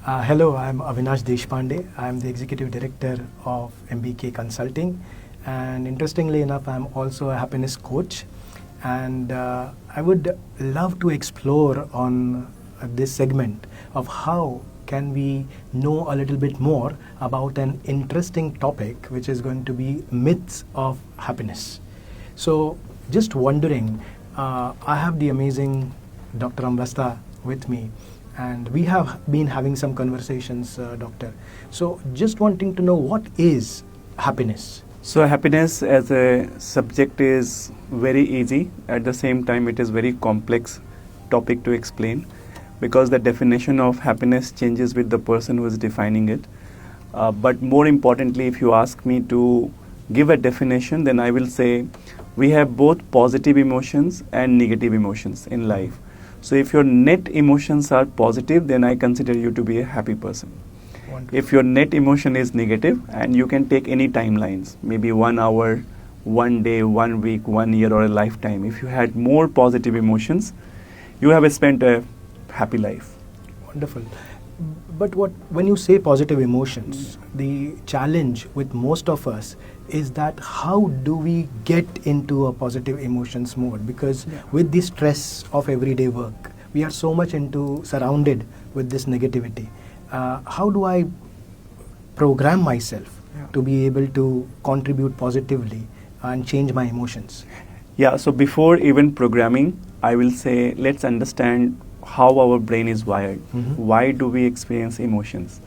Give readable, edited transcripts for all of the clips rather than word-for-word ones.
Hello, I'm Avinash Deshpande. I'm the Executive Director of MBK Consulting. And interestingly enough, I'm also a happiness coach. And I would love to explore on this segment of how can we know a little bit more about an interesting topic, which is going to be myths of happiness. So just wondering, I have the amazing Dr. Ambasta with me, and we have been having some conversations, doctor. So just wanting to know, what is happiness? So happiness as a subject is very easy. At the same time, it is very complex topic to explain, because the definition of happiness changes with the person who is defining it. But more importantly, if you ask me to give a definition, then I will say we have both positive emotions and negative emotions in life. So if your net emotions are positive, then I consider you to be a happy person. Wonderful. If your net emotion is negative, and you can take any timelines, maybe 1 hour, 1 day, 1 week, 1 year, or a lifetime. If you had more positive emotions, you have spent a happy life. Wonderful. But when you say positive emotions, the challenge with most of us is that how do we get into a positive emotions mode? Because with the stress of everyday work, we are so much surrounded with this negativity. How do I program myself to be able to contribute positively and change my emotions? Yeah, so before even programming, I will say let's understand how our brain is wired. Why do we experience emotions?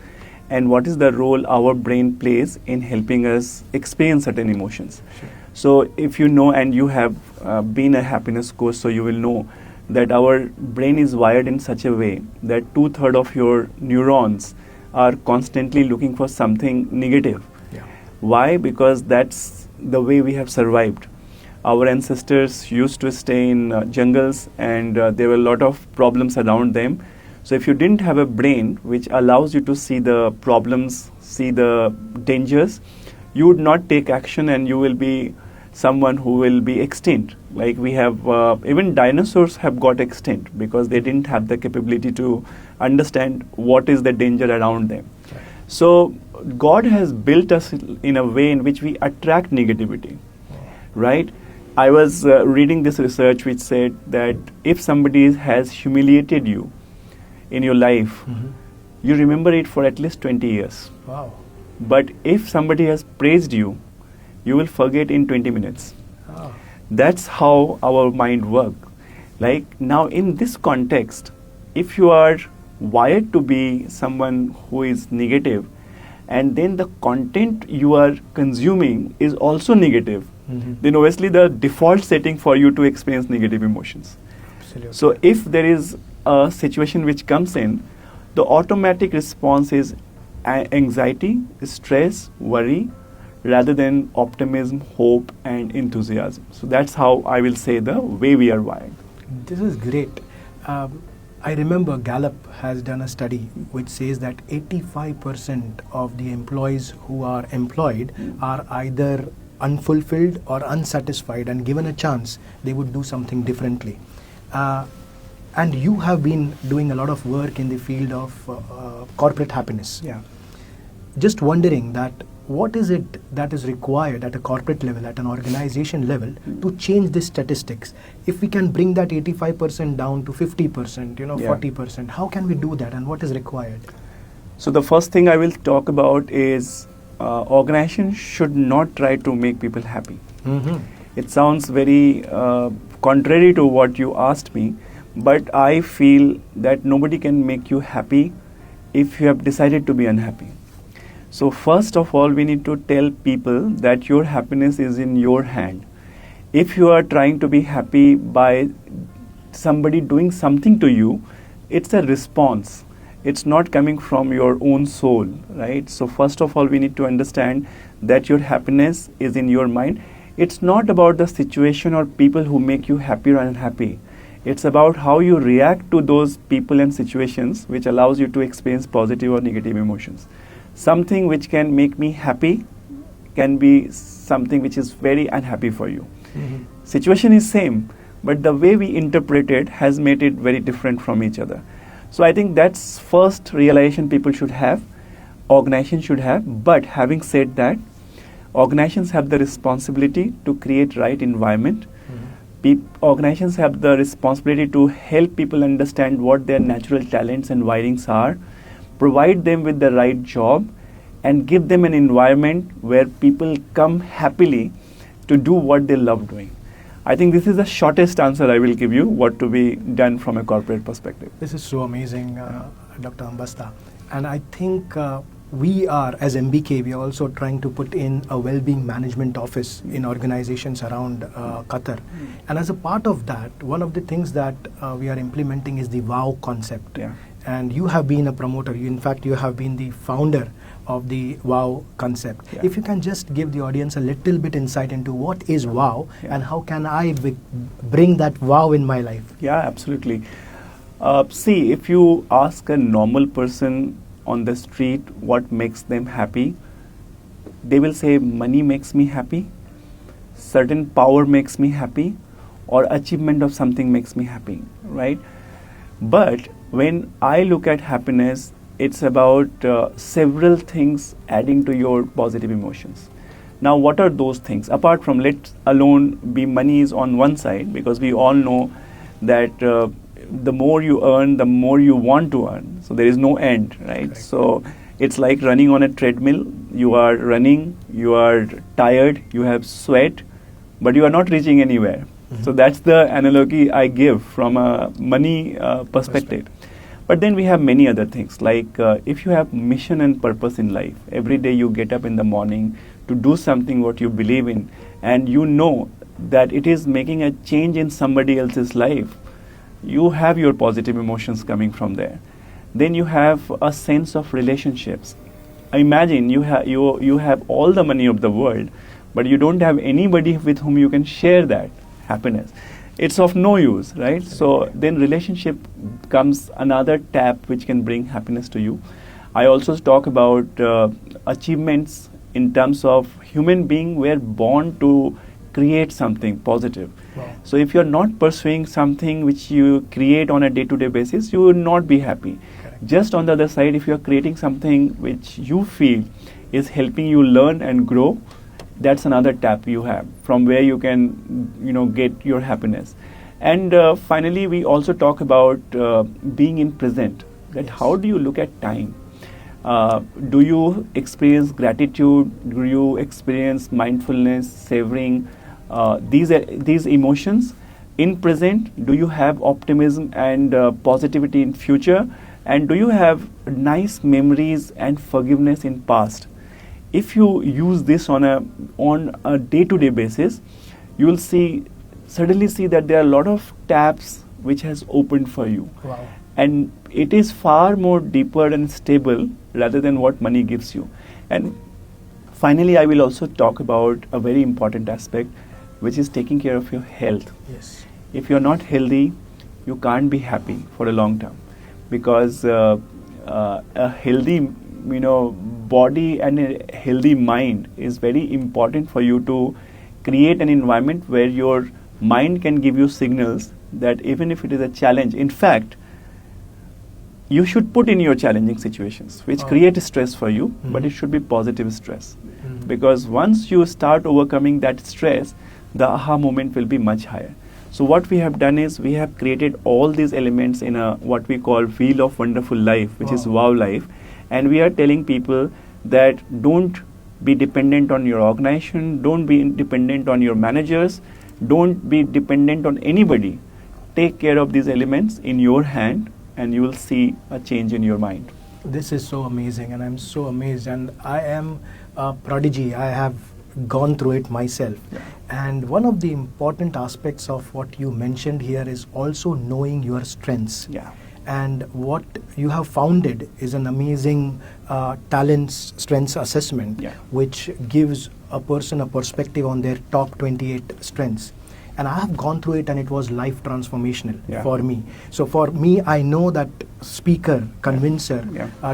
And what is the role our brain plays in helping us experience certain emotions? Sure. So if you know, and you have been a happiness coach, so you will know that our brain is wired in such a way that 2/3 of your neurons are constantly looking for something negative. Yeah. Why? Because that's the way we have survived. Our ancestors used to stay in jungles, and there were a lot of problems around them. So if you didn't have a brain which allows you to see the problems, see the dangers, you would not take action, and you will be someone who will be extinct. Like we have, even dinosaurs have got extinct because they didn't have the capability to understand what is the danger around them. Right. So God has built us in a way in which we attract negativity, right? I was reading this research which said that if somebody has humiliated you in your life, you remember it for at least 20 years. Wow. But if somebody has praised you, you will forget in 20 minutes. Oh. That's how our mind works. Like now in this context, if you are wired to be someone who is negative, and then the content you are consuming is also negative, then obviously the default setting for you to experience negative emotions. Absolutely. So if there is a situation which comes in, the automatic response is anxiety, stress, worry, rather than optimism, hope, and enthusiasm. So that's how I will say the way we are wired. This is great. I remember Gallup has done a study which says that 85% of the employees who are employed are either unfulfilled or unsatisfied, and given a chance, they would do something differently. And you have been doing a lot of work in the field of corporate happiness. Yeah. Just wondering that what is it that is required at a corporate level, at an organization level, to change these statistics? If we can bring that 85% down to 50%, 40%, how can we do that, and what is required? So the first thing I will talk about is organization should not try to make people happy. It sounds very contrary to what you asked me, but I feel that nobody can make you happy if you have decided to be unhappy. So first of all, we need to tell people that your happiness is in your hand. If you are trying to be happy by somebody doing something to you, it's a response. It's not coming from your own soul, right? So first of all, we need to understand that your happiness is in your mind. It's not about the situation or people who make you happy or unhappy. It's about how you react to those people and situations which allows you to experience positive or negative emotions. Something which can make me happy can be something which is very unhappy for you. Situation is same, but the way we interpret it has made it very different from each other. So I think that's first realization people should have, organizations should have. But having said that, organizations have the responsibility to create right environment. Organizations have the responsibility to help people understand what their natural talents and wirings are, provide them with the right job, and give them an environment where people come happily to do what they love doing. I think this is the shortest answer I will give you, what to be done from a corporate perspective. This is so amazing, Dr. Ambasta. And I think we are, as MBK, we are also trying to put in a well-being management office in organizations around Qatar. And as a part of that, one of the things that we are implementing is the WOW concept. Yeah. And you have been a promoter. In fact, you have been the founder of the WOW concept. Yeah. If you can just give the audience a little bit insight into what is WOW and how can I bring that WOW in my life? Yeah, absolutely. See, if you ask a normal person on the street what makes them happy, they will say money makes me happy, certain power makes me happy, or achievement of something makes me happy, right? But when I look at happiness, it's about several things adding to your positive emotions. Now, what are those things? Apart from, let alone be money is on one side, because we all know that the more you earn, the more you want to earn. So there is no end, right? Correct. So it's like running on a treadmill. You are running, you are tired, you have sweat, but you are not reaching anywhere. So that's the analogy I give from a money perspective. But then we have many other things, like if you have mission and purpose in life, every day you get up in the morning to do something what you believe in, and you know that it is making a change in somebody else's life, you have your positive emotions coming from there. Then you have a sense of relationships. Imagine you have all the money of the world, but you don't have anybody with whom you can share that happiness. It's of no use, right? So then relationship comes another tap which can bring happiness to you. I also talk about achievements in terms of human being were born to create something positive. Wow. So if you're not pursuing something which you create on a day-to-day basis, you will not be happy. Correct. Just on the other side, if you're creating something which you feel is helping you learn and grow, that's another tap you have from where you can, get your happiness. And finally, we also talk about being in present. That Yes. how do you look at time? Do you experience gratitude? Do you experience mindfulness, savoring these emotions in present? Do you have optimism and positivity in future? And do you have nice memories and forgiveness in past? If you use this on a day-to-day basis, you will suddenly see that there are a lot of taps which has opened for you. Wow. And it is far more deeper and stable rather than what money gives you. And finally, I will also talk about a very important aspect, which is taking care of your health. Yes. If you're not healthy, you can't be happy for a long term, because a healthy body and a healthy mind is very important for you to create an environment where your mind can give you signals that even if it is a challenge, in fact, you should put in your challenging situations which create stress for you, but it should be positive stress. Because once you start overcoming that stress, the aha moment will be much higher. So what we have done is we have created all these elements in a what we call Wheel of Wonderful Life, which is WOW Life. And we are telling people that don't be dependent on your organization, don't be dependent on your managers, don't be dependent on anybody. Take care of these elements in your hand and you will see a change in your mind. This is so amazing, and I'm so amazed, and I am a prodigy. I have gone through it myself. Yeah. And one of the important aspects of what you mentioned here is also knowing your strengths. Yeah. And what you have founded is an amazing talents strengths assessment, Yeah. which gives a person a perspective on their top 28 strengths. And I have gone through it, and it was life transformational for me. So for me, I know that speaker, convincer,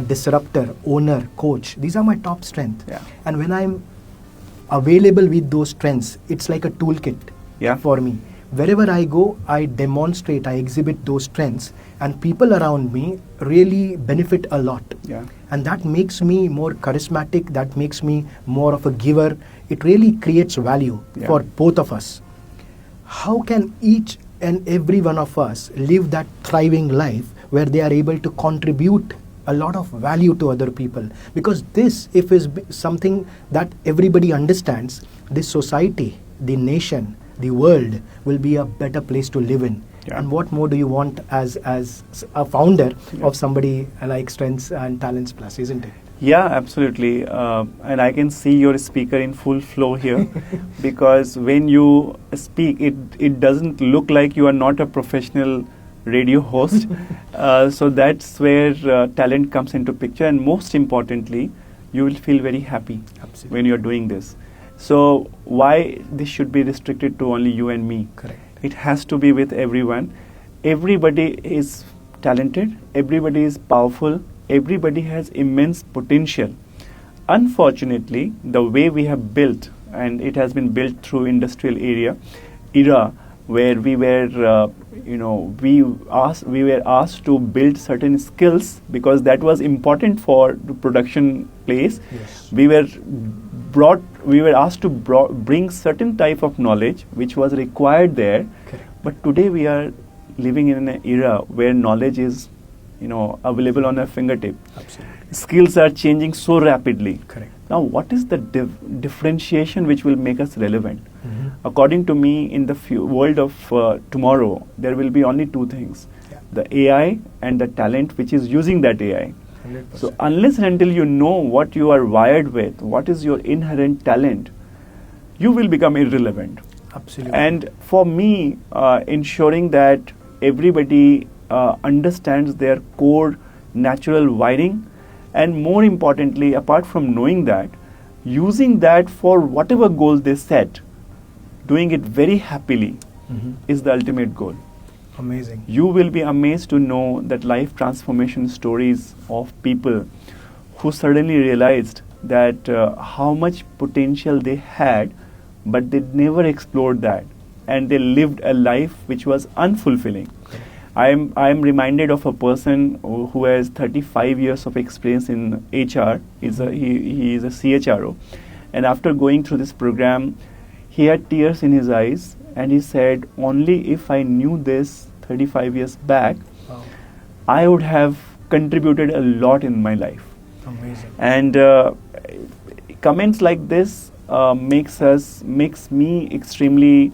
disruptor, owner, coach, these are my top strengths. Yeah. And when I'm available with those strengths, it's like a toolkit Yeah. for me. wherever I go, I demonstrate, I exhibit those strengths, and people around me really benefit a lot. Yeah. And that makes me more charismatic, that makes me more of a giver. It really creates value for both of us. How can each and every one of us live that thriving life where they are able to contribute a lot of value to other people? Because this, if is something that everybody understands, this society, the nation, the world will be a better place to live in. Yeah. And what more do you want as a founder of somebody like Strengths and Talents Plus, isn't it? Yeah, absolutely. And I can see your speaker in full flow here because when you speak, it doesn't look like you are not a professional radio host. So that's where talent comes into picture. And most importantly, you will feel very happy when you're doing this. So why this should be restricted to only you and me? Correct. It has to be with everyone. Everybody is talented. Everybody is powerful. Everybody has immense potential. Unfortunately, the way we have built, and it has been built through industrial era, where we were, we were asked to build certain skills because that was important for the production place. Yes. We were asked to bring certain type of knowledge which was required there. Correct. But today we are living in an era where knowledge is available on our fingertip. Absolutely. Skills are changing so rapidly. Correct. Now, what is the differentiation which will make us relevant? Mm-hmm. According to me, in the world of tomorrow, there will be only two things: the AI and the talent which is using that AI. 100%. So, unless and until you know what you are wired with, what is your inherent talent, you will become irrelevant. Absolutely. And for me, ensuring that everybody understands their core natural wiring, and more importantly, apart from knowing that, using that for whatever goals they set, doing it very happily is the ultimate goal. Amazing. You will be amazed to know that life transformation stories of people who suddenly realized that how much potential they had, but they never explored that, and they lived a life which was unfulfilling. I am reminded of a person who has 35 years of experience in HR. He is a CHRO, and after going through this program, he had tears in his eyes, and he said, "Only if I knew this 35 years back, Wow. I would have contributed a lot in my life." Amazing. And comments like this makes me extremely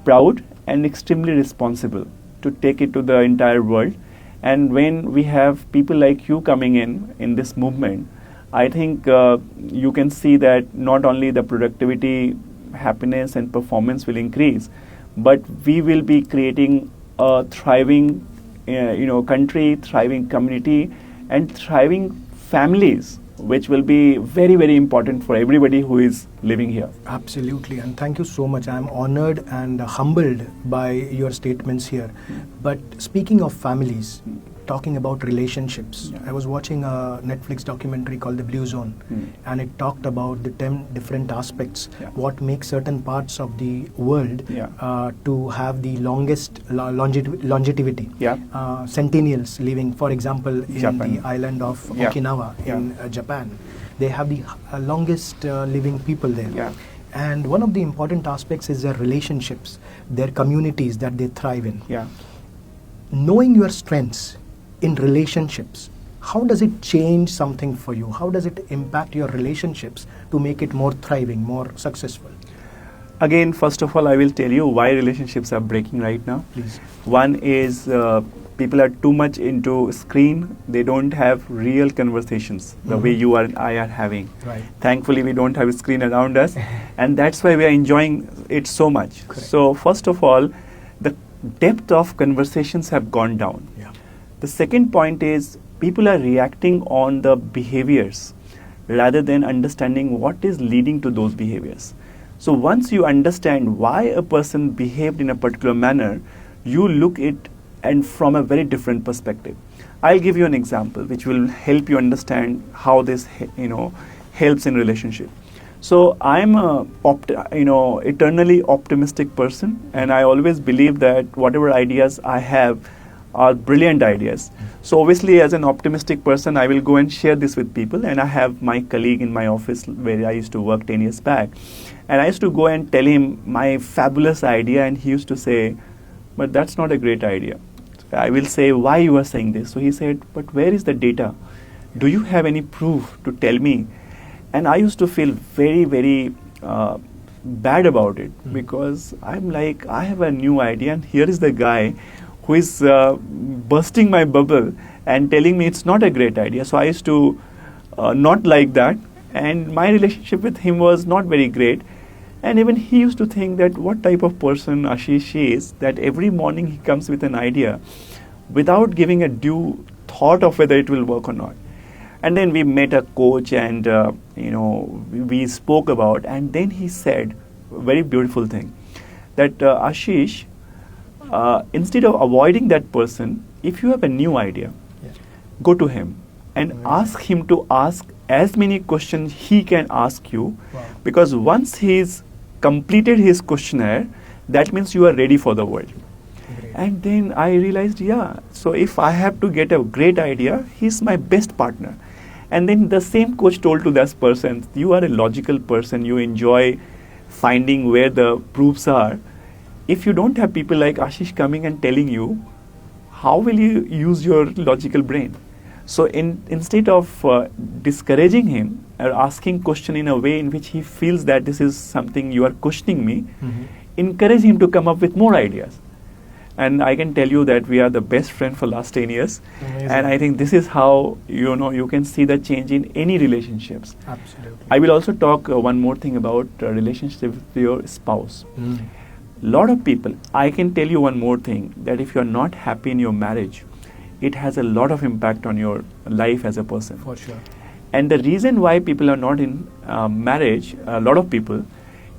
proud and extremely responsible to take it to the entire world. And when we have people like you coming in this movement, I think you can see that not only the productivity, happiness and performance will increase, but we will be creating a thriving country, thriving community and thriving families, which will be very, very important for everybody who is living here. Absolutely, and thank you so much. I'm honored and humbled by your statements here. But speaking of families, talking about relationships, I was watching a Netflix documentary called The Blue Zone, and it talked about the 10 different aspects, what makes certain parts of the world to have the longest longevity. Centennials living, for example, in Japan. the island of Okinawa in Japan. They have the longest living people there. And one of the important aspects is their relationships, their communities that they thrive in. Knowing your strengths in relationships, how does it change something for you? How does it impact your relationships to make it more thriving, more successful? Again, first of all, I will tell you why relationships are breaking right now. Please. One is people are too much into screen. They don't have real conversations the way you and I are having. Right. Thankfully, we don't have a screen around us, and that's why we are enjoying it so much. Correct. So, first of all, the depth of conversations have gone down. The second point is people are reacting on the behaviors rather than understanding what is leading to those behaviors. So once you understand why a person behaved in a particular manner, you look at it and from a very different perspective. I'll give you an example which will help you understand how this helps in relationship. So I'm a eternally optimistic person, and I always believe that whatever ideas I have are brilliant ideas. So obviously, as an optimistic person, I will go and share this with people. And I have my colleague in my office where I used to work 10 years back, and I used to go and tell him my fabulous idea, and he used to say, "But that's not a great idea." I will say, "Why you are saying this?" So he said, "But where is the data? Do you have any proof to tell me?" And I used to feel very, very bad about it, because I'm like, I have a new idea, and here is the guy who is bursting my bubble and telling me it's not a great idea. So I used to not like that, and my relationship with him was not very great. And even he used to think that what type of person Ashish is, that every morning he comes with an idea without giving a due thought of whether it will work or not. And then we met a coach, and we spoke about, and then he said a very beautiful thing, that Ashish, instead of avoiding that person, if you have a new idea, go to him and ask him to ask as many questions he can ask you, because once he's completed his questionnaire, that means you are ready for the world. And then I realized, so if I have to get a great idea, he's my best partner. And then the same coach told to this person, you are a logical person, you enjoy finding where the proofs are. If you don't have people like Ashish coming and telling you, how will you use your logical brain? So instead of discouraging him or asking question in a way in which he feels that this is something you are questioning me, encourage him to come up with more ideas. And I can tell you that we are the best friend for last 10 years. Amazing. And I think this is how you can see the change in any relationships. Absolutely. I will also talk one more thing about relationship with your spouse. Lot of people, I can tell you one more thing, that if you are not happy in your marriage, it has a lot of impact on your life as a person. For sure. And the reason why people are not in marriage, a lot of people,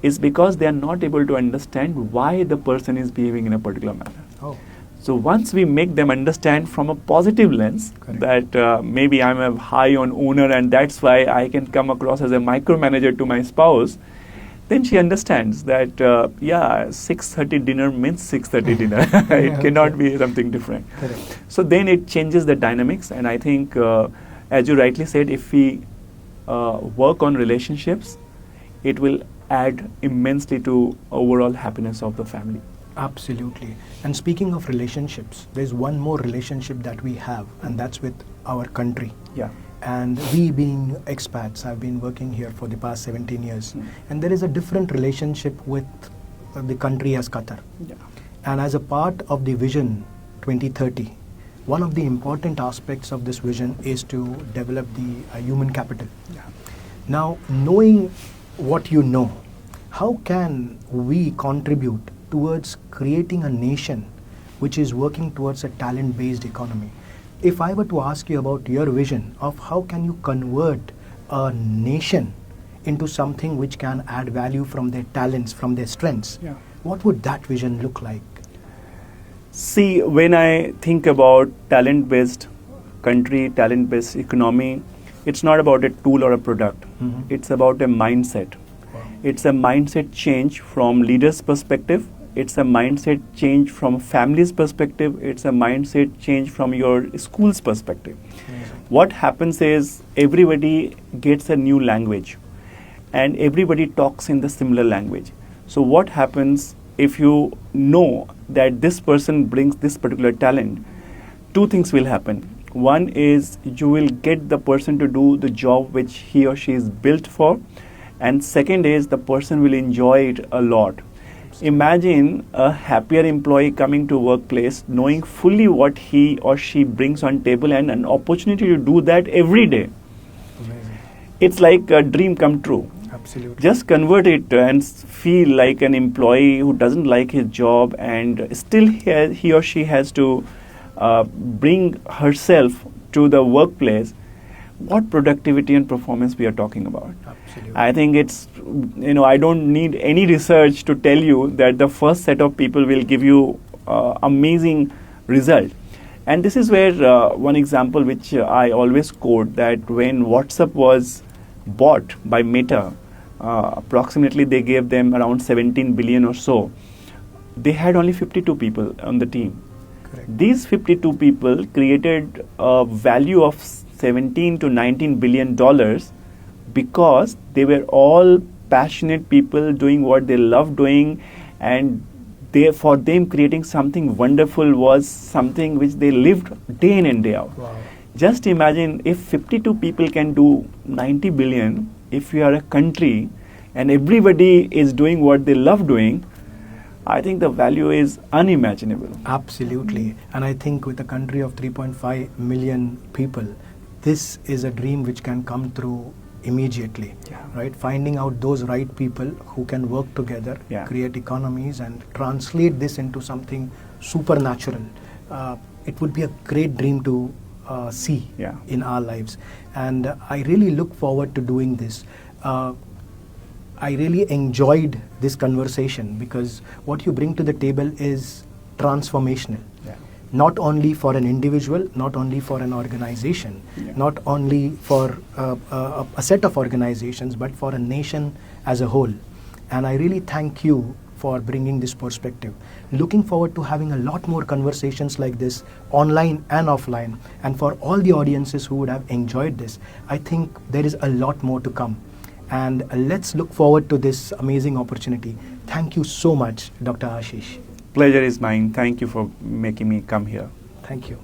is because they are not able to understand why the person is behaving in a particular manner. Oh. So once we make them understand from a positive lens, Correct. that maybe I'm a high on owner and that's why I can come across as a micromanager to my spouse, then she understands that 6:30 dinner means 6:30 dinner. It cannot be something different. Correct. So then it changes the dynamics, and I think, as you rightly said, if we work on relationships, it will add immensely to overall happiness of the family. Absolutely. And speaking of relationships, there's one more relationship that we have, and that's with our country. Yeah. And we being expats, I've been working here for the past 17 years. And there is a different relationship with the country as Qatar. Yeah. And as a part of the Vision 2030, one of the important aspects of this vision is to develop the human capital. Yeah. Now, knowing what you know, how can we contribute towards creating a nation which is working towards a talent-based economy? If I were to ask you about your vision of how can you convert a nation into something which can add value from their talents, from their strengths, what would that vision look like? See, when I think about talent-based country, talent-based economy, it's not about a tool or a product. It's about a mindset. Wow. It's a mindset change from leaders' perspective. It's a mindset change from family's perspective. It's a mindset change from your school's perspective. Amazing. What happens is everybody gets a new language and everybody talks in the similar language. So what happens if you know that this person brings this particular talent? Two things will happen. One is you will get the person to do the job which he or she is built for, and second is the person will enjoy it a lot. Imagine a happier employee coming to workplace knowing fully what he or she brings on table and an opportunity to do that every day. Amazing. It's like a dream come true. Absolutely. Just convert it and feel like an employee who doesn't like his job and still he or she has to bring herself to the workplace. What productivity and performance we are talking about? Absolutely. I think it's, I don't need any research to tell you that the first set of people will give you amazing result. And this is where one example which I always quote, that when WhatsApp was bought by Meta, approximately they gave them around 17 billion or so. They had only 52 people on the team. Correct. These 52 people created a value of 17 to 19 billion dollars because they were all passionate people doing what they love doing, and for them creating something wonderful was something which they lived day in and day out. Wow. Just imagine if 52 people can do 90 billion, if we are a country and everybody is doing what they love doing, I think the value is unimaginable. Absolutely. And I think with a country of 3.5 million people, this is a dream which can come through immediately. Yeah. Right? Finding out those right people who can work together, Yeah. create economies and translate this into something supernatural. It would be a great dream to see Yeah. in our lives. And I really look forward to doing this. I really enjoyed this conversation because what you bring to the table is transformational. Yeah. Not only for an individual, not only for an organization, Yeah. not only for a set of organizations, but for a nation as a whole. And I really thank you for bringing this perspective. Looking forward to having a lot more conversations like this online and offline. And for all the audiences who would have enjoyed this, I think there is a lot more to come. And let's look forward to this amazing opportunity. Thank you so much, Dr. Ashish. Pleasure is mine. Thank you for making me come here. Thank you.